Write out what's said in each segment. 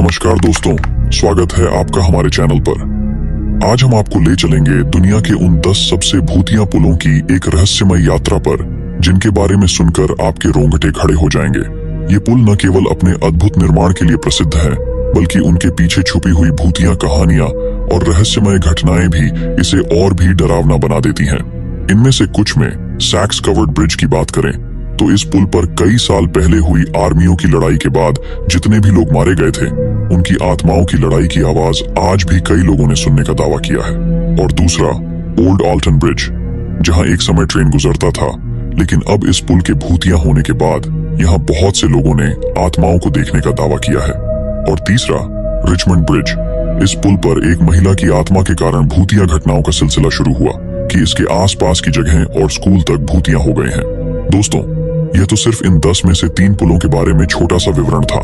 नमस्कार दोस्तों, स्वागत है आपका हमारे चैनल पर। आज हम आपको ले चलेंगे दुनिया के उन 10 सबसे भूतिया पुलों की एक रहस्यमय यात्रा पर, जिनके बारे में सुनकर आपके रोंगटे खड़े हो जाएंगे। ये पुल न केवल अपने अद्भुत निर्माण के लिए प्रसिद्ध है, बल्कि उनके पीछे छुपी हुई भूतिया कहानियां और रहस्यमय घटनाएं भी इसे और भी डरावना बना देती हैं। इनमें से कुछ में सैक्स कवर्ड ब्रिज की बात करें तो इस पुल पर कई साल पहले हुई आर्मियों की लड़ाई के बाद जितने भी लोग मारे गए थे, उनकी आत्माओं की लड़ाई की आवाज आज भी कई लोगों ने सुनने का दावा किया है। और दूसरा ओल्ड ऑल्टन ब्रिज, जहां एक समय ट्रेन गुजरता था, लेकिन अब इस पुल के भूतिया होने के बाद यहाँ बहुत से लोगों ने आत्माओं को देखने का दावा किया है। और तीसरा रिचमंड ब्रिज, इस पुल पर एक महिला की आत्मा के कारण भूतिया घटनाओं का सिलसिला शुरू हुआ कि इसके आसपास की जगहें और स्कूल तक भूतिया हो गए हैं। दोस्तों, यह तो सिर्फ इन 10 में से 3 पुलों के बारे में छोटा सा विवरण था।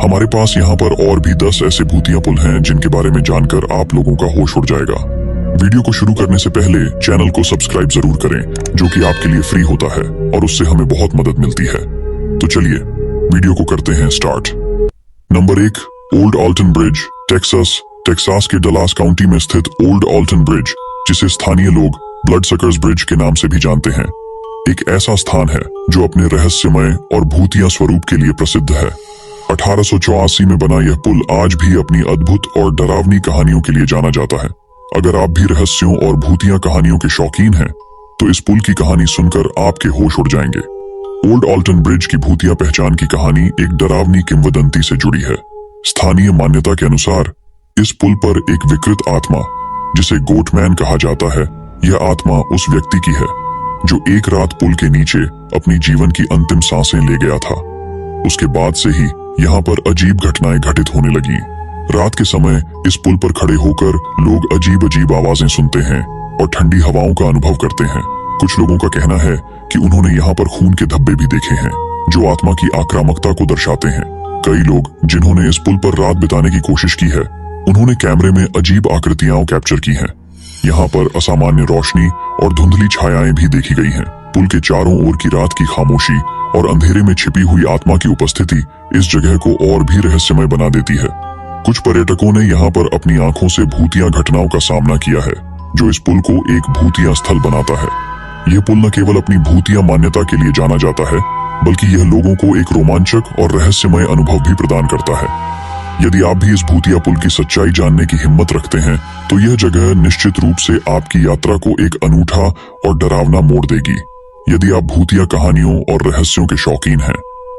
हमारे पास यहाँ पर और भी 10 ऐसे भूतिया पुल हैं जिनके बारे में जानकर आप लोगों का होश उड़ जाएगा। वीडियो को शुरू करने से पहले चैनल को सब्सक्राइब जरूर करें, जो कि आपके लिए फ्री होता है और उससे हमें बहुत मदद मिलती है। तो चलिए वीडियो को करते हैं start. Number 1, old Alton bridge, Texas के डलास काउंटी में स्थित ओल्ड ऑल्टन ब्रिज, जिसे स्थानीय लोग ब्लड सकर्स ब्रिज के नाम से भी जानते हैं, एक ऐसा स्थान है जो अपने रहस्यमय और भूतिया स्वरूप के लिए प्रसिद्ध है। 1884 में बना यह पुल आज भी अपनी अद्भुत और डरावनी कहानियों के लिए जाना जाता है। अगर आप भी रहस्यों और भूतिया कहानियों के शौकीन हैं, तो इस पुल की कहानी सुनकर आपके होश उड़ जाएंगे। ओल्ड ऑल्टन ब्रिज की भूतिया पहचान की कहानी एक डरावनी किंवदंती से जुड़ी है। स्थानीय मान्यता के अनुसार इस पुल पर एक विकृत आत्मा, जिसे गोटमैन कहा जाता है, यह आत्मा उस व्यक्ति की है जो एक रात पुल के नीचे अपनी जीवन की अंतिम सांसें ले गया था। उसके बाद से ही यहाँ पर अजीब घटनाएं घटित होने लगी। रात के समय इस पुल पर खड़े होकर लोग अजीब अजीब आवाजें सुनते हैं और ठंडी हवाओं का अनुभव करते हैं। कुछ लोगों का कहना है कि उन्होंने यहाँ पर खून के धब्बे भी देखे हैं, जो आत्मा की आक्रामकता को दर्शाते हैं। कई लोग जिन्होंने इस पुल पर रात बिताने की कोशिश की है, उन्होंने कैमरे में अजीब आकृतियां कैप्चर की हैं। यहाँ पर असामान्य रोशनी और धुंधली छायाएं भी देखी गई हैं। पुल के चारों ओर की रात की खामोशी और अंधेरे में छिपी हुई आत्मा की उपस्थिति इस जगह को और भी रहस्यमय बना देती है। कुछ पर्यटकों ने यहाँ पर अपनी आंखों से भूतिया घटनाओं का सामना किया है, जो इस पुल को एक भूतिया स्थल बनाता है। यह पुल न केवल अपनी भूतिया मान्यता के लिए जाना जाता है, बल्कि यह लोगों को एक रोमांचक और रहस्यमय अनुभव भी प्रदान करता है। यदि आप भी इस भूतिया पुल की सच्चाई जानने की हिम्मत रखते हैं, तो यह जगह निश्चित रूप से आपकी यात्रा को एक अनूठा और डरावना मोड़ देगी। यदि आप भूतिया कहानियों और रहस्यों के शौकीन हैं,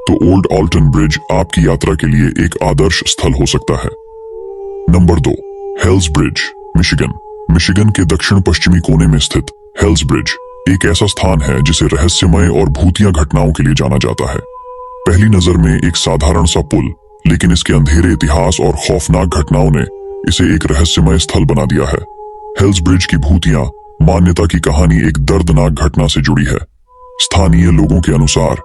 तो ओल्ड ऑल्टन ब्रिज आपकी यात्रा के लिए एक आदर्श स्थल हो सकता है। नंबर 2, हेल्स ब्रिज, मिशिगन के दक्षिण पश्चिमी कोने में स्थित हेल्स ब्रिज एक ऐसा स्थान है जिसे रहस्यमय और भूतिया घटनाओं के लिए जाना जाता है। पहली नजर में एक साधारण सा पुल, लेकिन इसके अंधेरे इतिहास और खौफनाक घटनाओं ने इसे एक रहस्यमय स्थल बना दिया है। हेल्स ब्रिज की भूतिया मान्यता की कहानी एक दर्दनाक घटना से जुड़ी है। स्थानीय लोगों के अनुसार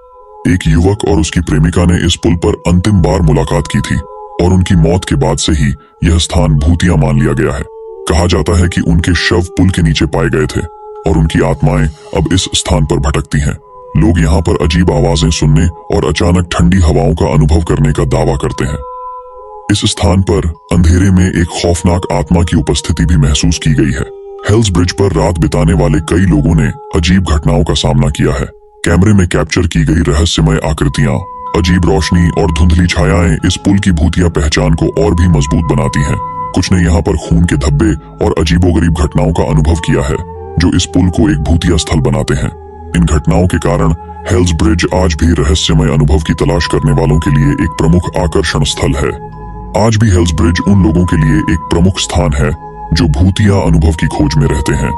एक युवक और उसकी प्रेमिका ने इस पुल पर अंतिम बार मुलाकात की थी, और उनकी मौत के बाद से ही यह स्थान भूतिया मान लिया गया है। कहा जाता है कि उनके शव पुल के नीचे पाए गए थे और उनकी आत्माएं अब इस स्थान पर भटकती हैं। लोग यहाँ पर अजीब आवाजें सुनने और अचानक ठंडी हवाओं का अनुभव करने का दावा करते हैं। इस स्थान पर अंधेरे में एक खौफनाक आत्मा की उपस्थिति भी महसूस की गई है। हेल्स ब्रिज पर रात बिताने वाले कई लोगों ने अजीब घटनाओं का सामना किया है। कैमरे में कैप्चर की गई रहस्यमय आकृतियां, अजीब रोशनी और धुंधली छायाएं इस पुल की भूतिया पहचान को और भी मजबूत बनाती हैं। कुछ ने यहाँ पर खून के धब्बे और अजीबोगरीब घटनाओं का अनुभव किया है, जो इस पुल को एक भूतिया स्थल बनाते हैं। इन घटनाओं के कारण हेल्स ब्रिज आज भी रहस्यमय अनुभव की तलाश करने वालों के लिए एक प्रमुख आकर्षण स्थल है। आज भी हेल्स ब्रिज उन लोगों के लिए एक प्रमुख स्थान है जो भूतिया अनुभव की खोज में रहते हैं।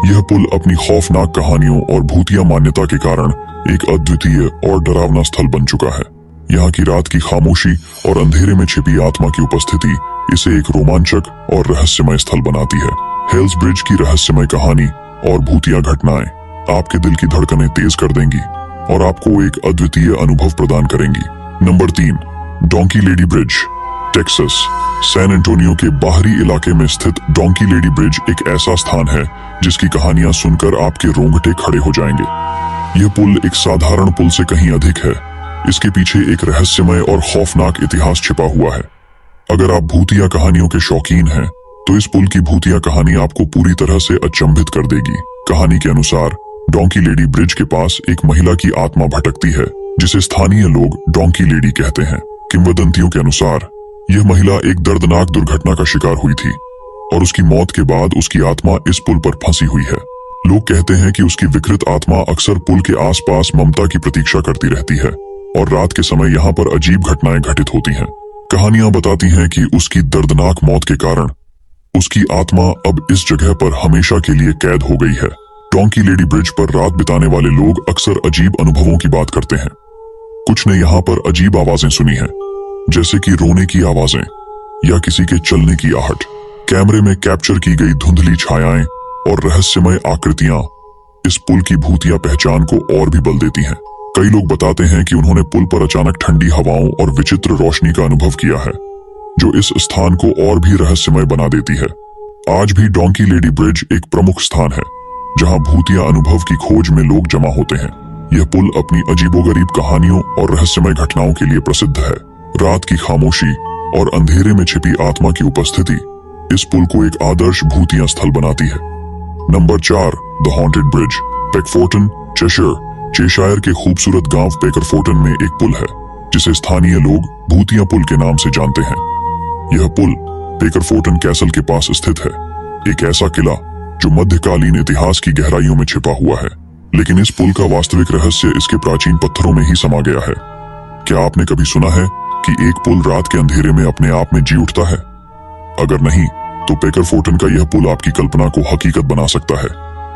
यह पुल अपनी खौफनाक कहानियों और भूतिया मान्यता के कारण एक अद्वितीय और डरावना स्थल बन चुका है। यहाँ की रात की खामोशी और अंधेरे में छिपी आत्मा की उपस्थिति इसे एक रोमांचक और रहस्यमय स्थल बनाती है। हेल्स ब्रिज की रहस्यमय कहानी और भूतिया घटनाएं आपके दिल की धड़कनें तेज कर देंगी और आपको एक अद्वितीय अनुभव प्रदान करेंगी। Number 3, donkey lady bridge, Texas. San Antonio के बाहरी इलाके में स्थित डोंकी लेडी ब्रिज एक ऐसा स्थान है जिसकी कहानियां सुनकर आपके रोंगटे खड़े हो जाएंगे। यह पुल एक साधारण पुल से कहीं अधिक है। इसके पीछे एक रहस्यमय और खौफनाक इतिहास छिपा हुआ है। अगर आप भूतिया कहानियों के शौकीन हैं, तो इस पुल की भूतिया कहानी आपको पूरी तरह से अचंभित कर देगी। कहानी के अनुसार डोंकी लेडी ब्रिज के पास एक महिला की आत्मा भटकती है, जिसे स्थानीय लोग डोंकी लेडी कहते हैं। किंवदंतियों के अनुसार यह महिला एक दर्दनाक दुर्घटना का शिकार हुई थी और उसकी मौत के बाद उसकी आत्मा इस पुल पर फंसी हुई है। लोग कहते हैं कि उसकी विकृत आत्मा अक्सर पुल के आसपास ममता की प्रतीक्षा करती रहती है और रात के समय यहाँ पर अजीब घटनाएं घटित होती हैं। कहानियां बताती हैं कि उसकी दर्दनाक मौत के कारण उसकी आत्मा अब इस जगह पर हमेशा के लिए कैद हो गई है। डोंकी लेडी ब्रिज पर रात बिताने वाले लोग अक्सर अजीब अनुभवों की बात करते हैं। कुछ ने यहाँ पर अजीब आवाजें सुनी हैं, जैसे कि रोने की आवाजें या किसी के चलने की आहट। कैमरे में कैप्चर की गई धुंधली छायाएं और रहस्यमय आकृतियां इस पुल की भूतिया पहचान को और भी बल देती हैं। कई लोग बताते हैं कि उन्होंने पुल पर अचानक ठंडी हवाओं और विचित्र रोशनी का अनुभव किया है, जो इस स्थान को और भी रहस्यमय बना देती है। आज भी डोंकी लेडी ब्रिज एक प्रमुख स्थान है, जहां भूतिया अनुभव की खोज में लोग जमा होते हैं। यह पुल अपनी अजीबोगरीब कहानियों और रहस्यमय घटनाओं के लिए प्रसिद्ध है। रात की खामोशी और अंधेरे में छिपी आत्मा की उपस्थिति इस पुल को एक आदर्श भूतिया स्थल बनाती है। Number 4, the haunted bridge, Peckforton, Cheshire के खूबसूरत गांव पेकरफोर्टन में एक पुल है, जिसे स्थानीय लोग भूतिया पुल के नाम से जानते हैं। यह पुल पेकरफोर्टन कैसल के पास स्थित है, एक ऐसा किला जो मध्यकालीन इतिहास की गहराइयों में छिपा हुआ है। लेकिन इस पुल का वास्तविक रहस्य इसके प्राचीन पत्थरों में ही समा गया है। क्या आपने कभी सुना है कि एक पुल रात के अंधेरे में अपने आप में जी उठता है? अगर नहीं, तो पेकरफोर्टन का यह पुल आपकी कल्पना को हकीकत बना सकता है।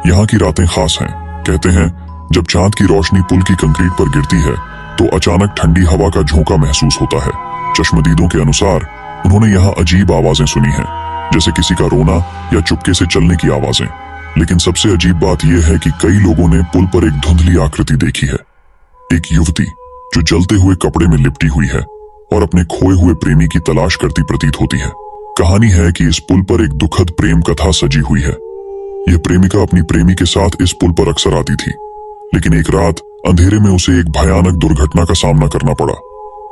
यहाँ की रातें खास हैं। कहते हैं जब चांद की रोशनी पुल की कंक्रीट पर गिरती है, तो अचानक ठंडी हवा का झोंका महसूस होता है। चश्मदीदों के अनुसार उन्होंने यहाँ अजीब आवाजें सुनी हैं, जैसे किसी का रोना या चुपके से चलने की आवाजें। लेकिन सबसे अजीब बात यह है कि कई लोगों ने पुल पर एक धुंधली आकृति देखी है, एक युवती जो जलते हुए कपड़े में लिपटी हुई है और अपने खोए हुए प्रेमी की तलाश करती प्रतीत होती है। कहानी है कि इस पुल पर एक दुखद प्रेम कथा सजी हुई है। यह प्रेमिका अपनी प्रेमी के साथ इस पुल पर अक्सर आती थी, लेकिन एक रात अंधेरे में उसे एक भयानक दुर्घटना का सामना करना पड़ा।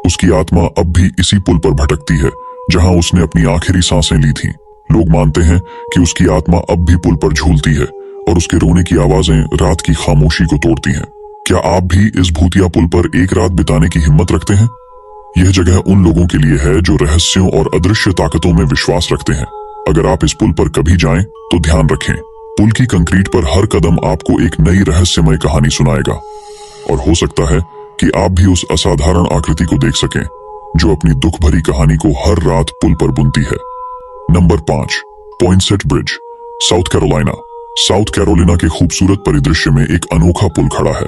उसकी आत्मा अब भी इसी पुल पर भटकती है, जहां उसने अपनी आखिरी सांसें ली थीं। लोग मानते हैं कि उसकी आत्मा अब भी पुल पर झूलती है और उसके रोने की आवाजें रात की खामोशी को तोड़ती हैं। क्या आप भी इस भूतिया पुल पर एक रात बिताने की हिम्मत रखते हैं? यह जगह उन लोगों के लिए है जो रहस्यों और अदृश्य ताकतों में विश्वास रखते हैं। अगर आप इस पुल पर कभी जाएं, तो ध्यान रखें, पुल की कंक्रीट पर हर कदम आपको एक नई रहस्यमय कहानी सुनाएगा, और हो सकता है कि आप भी उस असाधारण आकृति को देख सकें जो अपनी दुख भरी कहानी को हर रात पुल पर बुनती है। Number 5, Poinsett bridge, South Carolina. South Carolina के खूबसूरत परिदृश्य में एक अनोखा पुल खड़ा है,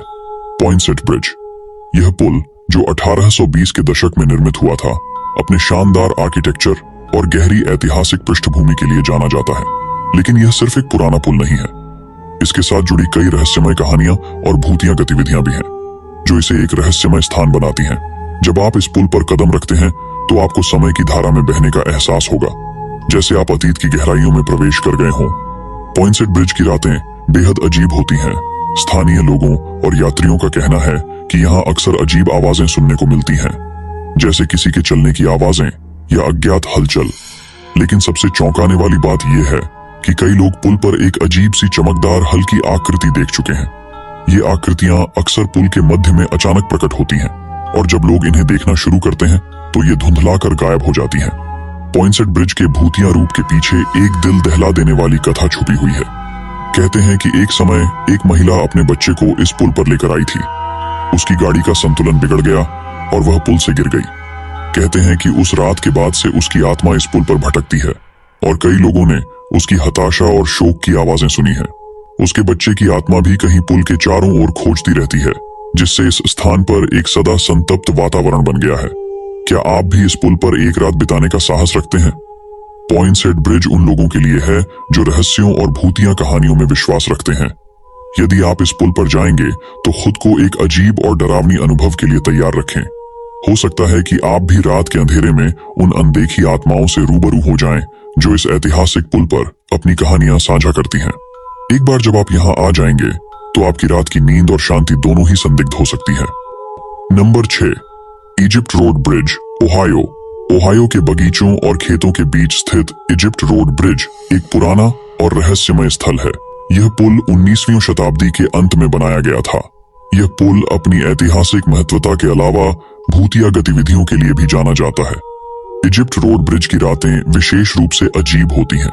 पॉइंसेट ब्रिज। यह पुल, जो 1820 के दशक में निर्मित हुआ था, अपने शानदार आर्किटेक्चर और गहरी ऐतिहासिक पृष्ठभूमि के लिए जाना जाता है। लेकिन यह सिर्फ एक पुराना पुल नहीं है, इसके साथ जुड़ी कई रहस्यमय कहानियां और भूतिया गतिविधियां भी हैं, जो इसे एक रहस्यमय स्थान बनाती हैं। जब आप इस पुल पर कदम रखते हैं, तो आपको समय की धारा में बहने का एहसास होगा, जैसे आप अतीत की गहराइयों में प्रवेश कर गए हों। पॉइंसेट ब्रिज की रातें बेहद अजीब होती हैं। स्थानीय लोगों और यात्रियों का कहना है कि यहाँ अक्सर अजीब आवाजें सुनने को मिलती हैं, जैसे किसी के चलने की आवाजें या अज्ञात हलचल। लेकिन सबसे चौंकाने वाली बात यह है कि कई लोग पुल पर एक अजीब सी चमकदार हल्की आकृति देख चुके हैं। ये आकृतियां अक्सर पुल के मध्य में अचानक प्रकट होती हैं, और जब लोग इन्हें देखना शुरू करते हैं, तो ये धुंधलाकर गायब हो जाती हैं। पॉइंसेट ब्रिज के भूतिया रूप के पीछे एक दिल दहला देने वाली कथा छुपी हुई है। कहते हैं कि एक समय एक महिला अपने बच्चे को इस पुल पर लेकर आई थी। उसकी गाड़ी का संतुलन बिगड़ गया और वह पुल से गिर गई। कहते हैं कि उस रात के बाद से उसकी आत्मा इस पुल पर भटकती है, और कई लोगों ने उसकी हताशा और शोक की आवाजें सुनी हैं। उसके बच्चे की आत्मा भी कहीं पुल के चारों ओर खोजती रहती है, जिससे इस स्थान पर एक सदा संतप्त वातावरण बन गया है। क्या आप भी इस पुल पर एक रात बिताने का साहस रखते हैं? पॉइंसेट ब्रिज उन लोगों के लिए है जो रहस्यों और भूतिया कहानियों में विश्वास रखते हैं। यदि आप इस पुल पर जाएंगे, तो खुद को एक अजीब और डरावनी अनुभव के लिए तैयार रखें। हो सकता है कि आप भी रात के अंधेरे में उन अनदेखी आत्माओं से रूबरू हो जाएं, जो इस ऐतिहासिक पुल पर अपनी कहानियां साझा करती हैं। एक बार जब आप यहाँ आ जाएंगे, तो आपकी रात की नींद और शांति दोनों ही संदिग्ध हो सकती है। Number 6, Egypt road bridge, Ohio. Ohio के बगीचों और खेतों के बीच स्थित इजिप्ट रोड ब्रिज एक पुराना और रहस्यमय स्थल है। यह पुल 19वीं शताब्दी के अंत में बनाया गया था। यह पुल अपनी ऐतिहासिक महत्वता के अलावा भूतिया गतिविधियों के लिए भी जाना जाता है। इजिप्ट रोड ब्रिज की रातें विशेष रूप से अजीब होती हैं।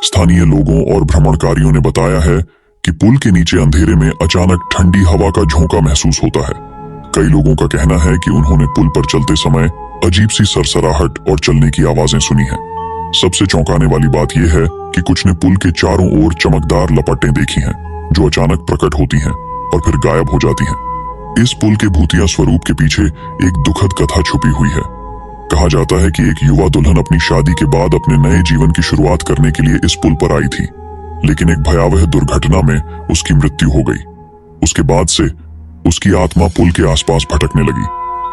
स्थानीय लोगों और भ्रमणकारियों ने बताया है कि पुल के नीचे अंधेरे में अचानक ठंडी हवा का झोंका महसूस होता है। कई लोगों का कहना है कि उन्होंने पुल पर चलते समय अजीब सी सरसराहट और चलने की आवाजें सुनी हैं। सबसे चौंकाने वाली बात यह है कि कुछ ने पुल के चारों ओर चमकदार लपटें देखी हैं, जो अचानक प्रकट होती हैं और फिर गायब हो जाती हैं। इस पुल के भूतिया स्वरूप के पीछे एक दुखद कथा छुपी हुई है। कहा जाता है कि एक युवा दुल्हन अपनी शादी के बाद अपने नए जीवन की शुरुआत करने के लिए इस पुल पर आई थी, लेकिन एक भयावह दुर्घटना में उसकी मृत्यु हो गई। उसके बाद से उसकी आत्मा पुल के आसपास भटकने लगी।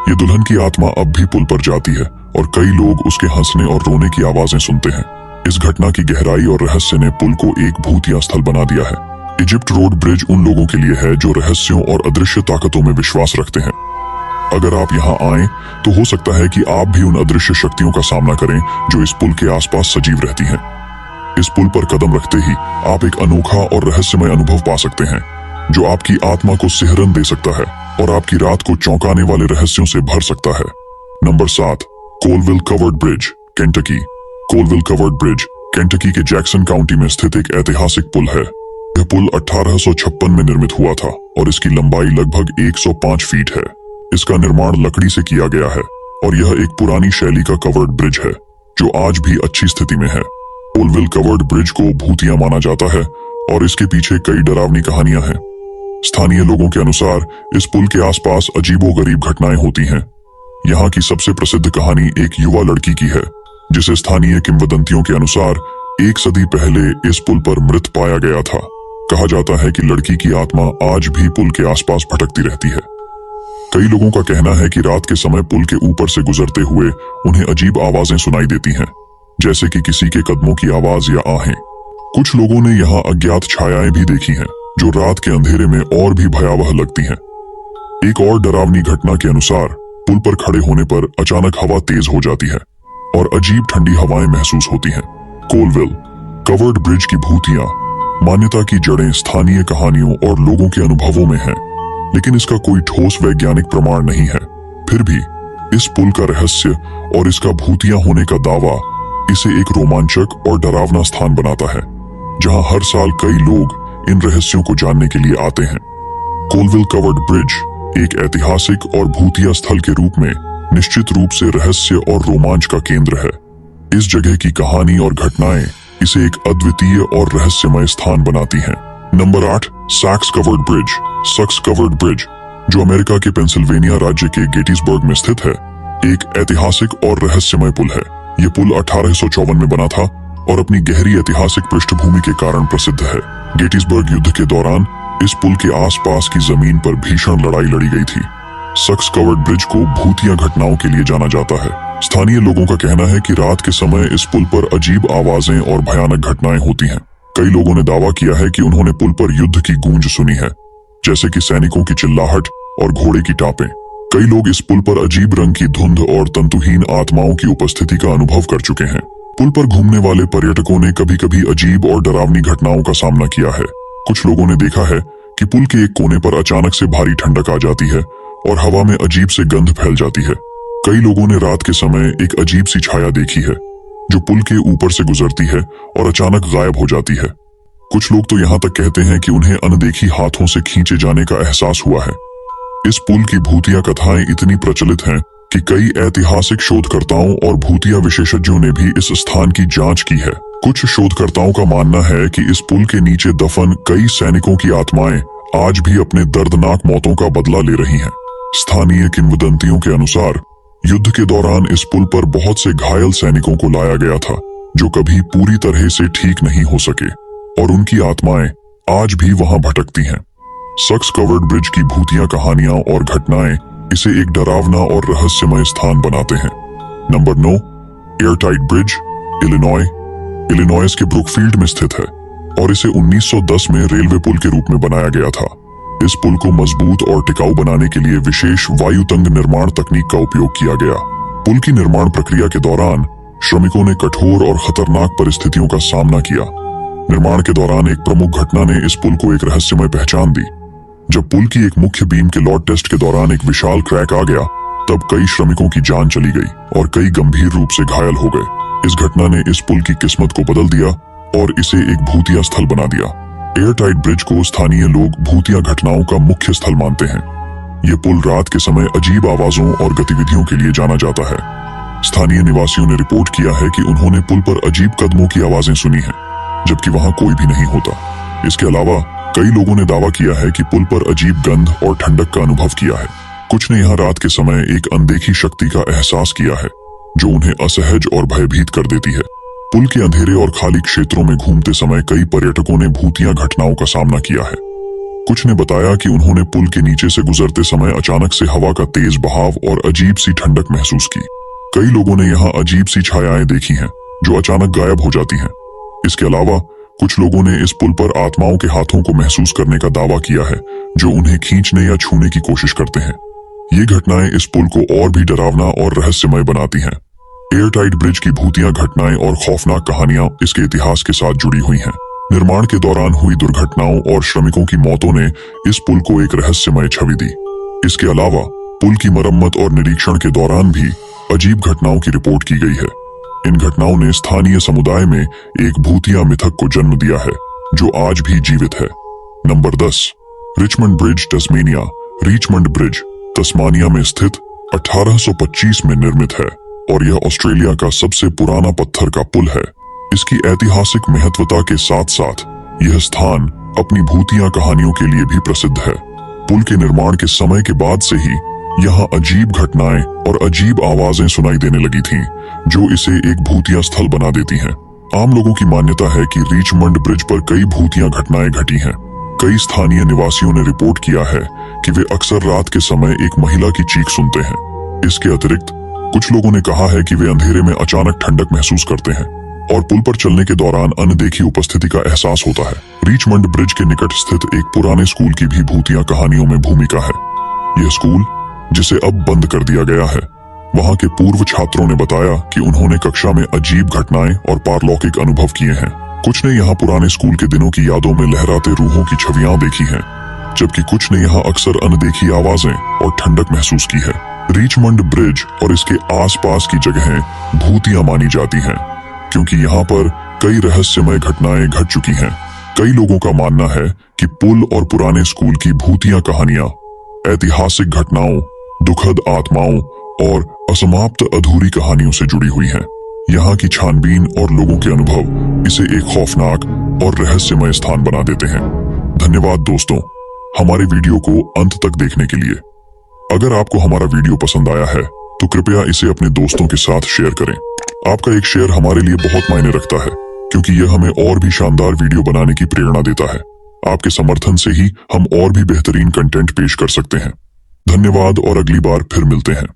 ये दुल्हन की आत्मा अब भी पुल पर जाती है और कई लोग उसके हंसने और रोने की आवाजें सुनते हैं। इस घटना की गहराई और रहस्य ने पुल को एक भूतिया स्थल बना दिया है। इजिप्ट रोड ब्रिज उन लोगों के लिए है जो रहस्यों और अदृश्य ताकतों में विश्वास रखते हैं। अगर आप यहाँ आए तो हो सकता है कि आप भी उन अदृश्य शक्तियों का सामना करें जो इस पुल के आसपास सजीव रहती हैं। इस पुल पर कदम रखते ही आप एक अनोखा और रहस्यमय अनुभव पा सकते हैं, जो आपकी आत्मा को सिहरन दे सकता है और आपकी रात को चौंकाने वाले रहस्यों से भर सकता है। Number 7, Colville covered bridge, Kentucky. Colville covered bridge Kentucky के जैक्सन काउंटी में स्थित एक ऐतिहासिक पुल है। यह पुल 1856 में निर्मित हुआ था और इसकी लंबाई लगभग 105 फीट है। इसका निर्माण लकड़ी से किया गया है और यह एक पुरानी शैली का कवर्ड ब्रिज है, जो आज भी अच्छी स्थिति में है। कोलविल कवर्ड ब्रिज को भूतिया माना जाता है और इसके पीछे कई डरावनी कहानियां हैं। स्थानीय लोगों के अनुसार इस पुल के आसपास अजीबोगरीब घटनाएं होती हैं। यहाँ की सबसे प्रसिद्ध कहानी एक युवा लड़की की है, जिसे स्थानीय किंवदंतियों के अनुसार 1 सदी पहले इस पुल पर मृत पाया गया था। कहा जाता है कि लड़की की आत्मा आज भी पुल के आसपास भटकती रहती है। कई लोगों का कहना है कि रात के समय पुल के ऊपर से गुजरते हुए उन्हें अजीब आवाजें सुनाई देती हैं, जैसे कि किसी के कदमों की आवाज या आहें। कुछ लोगों ने यहाँ अज्ञात छायाएं भी देखी हैं, जो रात के अंधेरे में और भी भयावह लगती हैं। एक और डरावनी घटना के अनुसार पुल पर खड़े होने पर अचानक हवा तेज हो जाती है और अजीब ठंडी हवाएं महसूस होती हैं। कोलविल कवर्ड ब्रिज की भूतिया मान्यता की जड़ें स्थानीय कहानियों और लोगों के अनुभवों में हैं, लेकिन इसका कोई ठोस वैज्ञानिक प्रमाण नहीं है। फिर भी इस पुल का रहस्य और इसका भूतिया होने का दावा इसे एक रोमांचक और डरावना स्थान बनाता है, जहां हर साल कई लोग इन रहस्यों को जानने के लिए आते हैं। कोलविल कवर्ड ब्रिज एक ऐतिहासिक और भूतिया स्थल के रूप में निश्चित रूप से रहस्य और रोमांच का केंद्र है। इस जगह की कहानी और घटनाएं इसे एक अद्वितीय और रहस्यमय स्थान बनाती हैं। Number 8, सैक्स covered bridge. सक्स कवर्ड ब्रिज, जो अमेरिका के पेंसिल्वेनिया राज्य के गेटिसबर्ग में स्थित है, एक ऐतिहासिक और रहस्यमय पुल है। यह पुल 1854 में बना था और अपनी गहरी ऐतिहासिक पृष्ठभूमि के कारण प्रसिद्ध है। गेटिसबर्ग युद्ध के दौरान इस पुल के आसपास की जमीन पर भीषण लड़ाई लड़ी गई थी। सक्स कवर्ड ब्रिज को भूतिया घटनाओं के लिए जाना जाता है। स्थानीय लोगों का कहना है कि रात के समय इस पुल पर अजीब आवाजें और भयानक घटनाएं होती हैं। कई लोगों ने दावा किया है कि उन्होंने पुल पर युद्ध की गूंज सुनी है, जैसे कि सैनिकों की चिल्लाहट और घोड़े की टापें। कई लोग इस पुल पर अजीब रंग की धुंध और तंतुहीन आत्माओं की उपस्थिति का अनुभव कर चुके हैं। पुल पर घूमने वाले पर्यटकों ने कभी कभी अजीब और डरावनी घटनाओं का सामना किया है। कुछ लोगों ने देखा है कि पुल के एक कोने पर अचानक से भारी ठंडक आ जाती है और हवा में अजीब से गंध फैल जाती है। कई लोगों ने रात के समय एक अजीब सी छाया देखी है, जो पुल के ऊपर से गुजरती है और अचानक गायब हो जाती है। कुछ लोग तो यहाँ तक कहते हैं कि उन्हें अनदेखी हाथों से खींचे जाने का एहसास हुआ है। इस पुल की भूतिया कथाएं इतनी प्रचलित हैं कि कई ऐतिहासिक शोधकर्ताओं और भूतिया विशेषज्ञों ने भी इस स्थान की जांच की है। कुछ शोधकर्ताओं का मानना है कि इस पुल के नीचे दफन कई सैनिकों की आत्माएं आज भी अपने दर्दनाक मौतों का बदला ले रही हैं। स्थानीय किंवदंतियों के अनुसार युद्ध के दौरान इस पुल पर बहुत से घायल सैनिकों को लाया गया था, जो कभी पूरी तरह से ठीक नहीं हो सके, और उनकी आत्माएं आज भी वहां भटकती हैं। सक्स कवर्ड ब्रिज की भूतिया कहानियां और घटनाएं इसे एक डरावना और रहस्यमय स्थान बनाते हैं। Number 9, airtight bridge, Illinois. Illinois के ब्रुकफील्ड में स्थित है और इसे 1910 में रेलवे पुल के रूप में बनाया गया था। इस पुल को मजबूत और टिकाऊ बनाने के लिए विशेष वायुतंग निर्माण तकनीक का उपयोग किया गया। पुल की निर्माण प्रक्रिया के दौरान श्रमिकों ने कठोर और खतरनाक परिस्थितियों का सामना किया। निर्माण के दौरान एक प्रमुख घटना ने इस पुल को एक रहस्यमय पहचान दी। जब पुल की एक मुख्य बीम के लोड टेस्ट के दौरान एक विशाल क्रैक आ गया, तब कई श्रमिकों की जान चली गई और कई गंभीर रूप से घायल हो गए। इस घटना ने इस पुल की किस्मत को बदल दिया और इसे एक भूतिया स्थल बना दिया। एयरटाइट ब्रिज को स्थानीय लोग भूतिया घटनाओं का मुख्य स्थल मानते हैं। ये पुल रात के समय अजीब आवाजों और गतिविधियों के लिए जाना जाता है। स्थानीय निवासियों ने रिपोर्ट किया है कि उन्होंने पुल पर अजीब कदमों की आवाजें सुनी हैं, जबकि वहां कोई भी नहीं होता। इसके अलावा कई लोगों ने दावा किया है कि पुल पर अजीब गंध और ठंडक का अनुभव किया है। कुछ ने यहाँ रात के समय एक अनदेखी शक्ति का एहसास किया है, जो उन्हें असहज और भयभीत कर देती है। पुल के अंधेरे और खाली क्षेत्रों में घूमते समय कई पर्यटकों ने भूतिया घटनाओं का सामना किया है। कुछ ने बताया कि उन्होंने पुल के नीचे से गुजरते समय अचानक से हवा का तेज बहाव और अजीब सी ठंडक महसूस की। कई लोगों ने यहाँ अजीब सी छायाएं देखी हैं, जो अचानक गायब हो जाती हैं। इसके अलावा कुछ लोगों ने इस पुल पर आत्माओं के हाथों को महसूस करने का दावा किया है, जो उन्हें खींचने या छूने की कोशिश करते हैं। ये घटनाएं इस पुल को और भी डरावना और रहस्यमय बनाती हैं। एयरटाइट ब्रिज की भूतिया घटनाएं और खौफनाक कहानियां इसके इतिहास के साथ जुड़ी हुई हैं। निर्माण के दौरान हुई दुर्घटनाओं और श्रमिकों की मौतों ने इस पुल को एक रहस्यमय छवि दी। इसके अलावा पुल की मरम्मत और निरीक्षण के दौरान भी अजीब घटनाओं की रिपोर्ट की गई है। इन घटनाओं ने स्थानीय समुदाय में एक भूतिया मिथक को जन्म दिया है, जो आज भी जीवित है। Number 10, Richmond bridge, Tasmania. Richmond bridge Tasmania में स्थित 1825 में निर्मित है और यह ऑस्ट्रेलिया का सबसे पुराना पत्थर का पुल है। इसकी ऐतिहासिक महत्वता के साथ साथ यह स्थान अपनी भूतिया कहानियों के लिए भी प्रसिद्ध है। पुल के निर्माण के समय के बाद से ही यहाँ अजीब घटनाएं और अजीब आवाजें सुनाई देने लगी थीं, जो इसे एक भूतिया स्थल बना देती हैं। आम लोगों की मान्यता है कि रिचमंड ब्रिज पर कई भूतिया घटनाएं घटी हैं। कई स्थानीय निवासियों ने रिपोर्ट किया है कि वे अक्सर रात के समय एक महिला की चीख सुनते हैं। इसके अतिरिक्त कुछ लोगों ने कहा है कि वे अंधेरे में अचानक ठंडक महसूस करते हैं और पुल पर चलने के दौरान अनदेखी उपस्थिति का एहसास होता है। रिचमंड ब्रिज के निकट स्थित एक पुराने स्कूल की भी भूतिया कहानियों में भूमिका है। यह स्कूल, जिसे अब बंद कर दिया गया है, वहां के पूर्व छात्रों ने बताया कि उन्होंने कक्षा में अजीब घटनाएं और पारलौकिक अनुभव किए हैं। कुछ ने यहाँ पुराने स्कूल के दिनों की यादों में लहराते रूहों की छवियां देखी हैं, जबकि कुछ ने यहाँ अक्सर अनदेखी आवाजें और ठंडक महसूस की है। रिचमंड ब्रिज और इसके आसपास की जगहें भूतिया मानी जाती हैं, क्योंकि यहाँ पर कई रहस्यमय घटनाएं घट चुकी हैं। कई लोगों का मानना है कि पुल और पुराने स्कूल की भूतिया कहानियां ऐतिहासिक घटनाओं, दुखद आत्माओं और असमाप्त अधूरी कहानियों से जुड़ी हुई हैं। यहाँ की छानबीन और लोगों के अनुभव इसे एक खौफनाक और रहस्यमय स्थान बना देते हैं। धन्यवाद दोस्तों, हमारे वीडियो को अंत तक देखने के लिए। अगर आपको हमारा वीडियो पसंद आया है तो कृपया इसे अपने दोस्तों के साथ शेयर करें। आपका एक शेयर हमारे लिए बहुत मायने रखता है, क्योंकि यह हमें और भी शानदार वीडियो बनाने की प्रेरणा देता है। आपके समर्थन से ही हम और भी बेहतरीन कंटेंट पेश कर सकते हैं। धन्यवाद और अगली बार फिर मिलते हैं।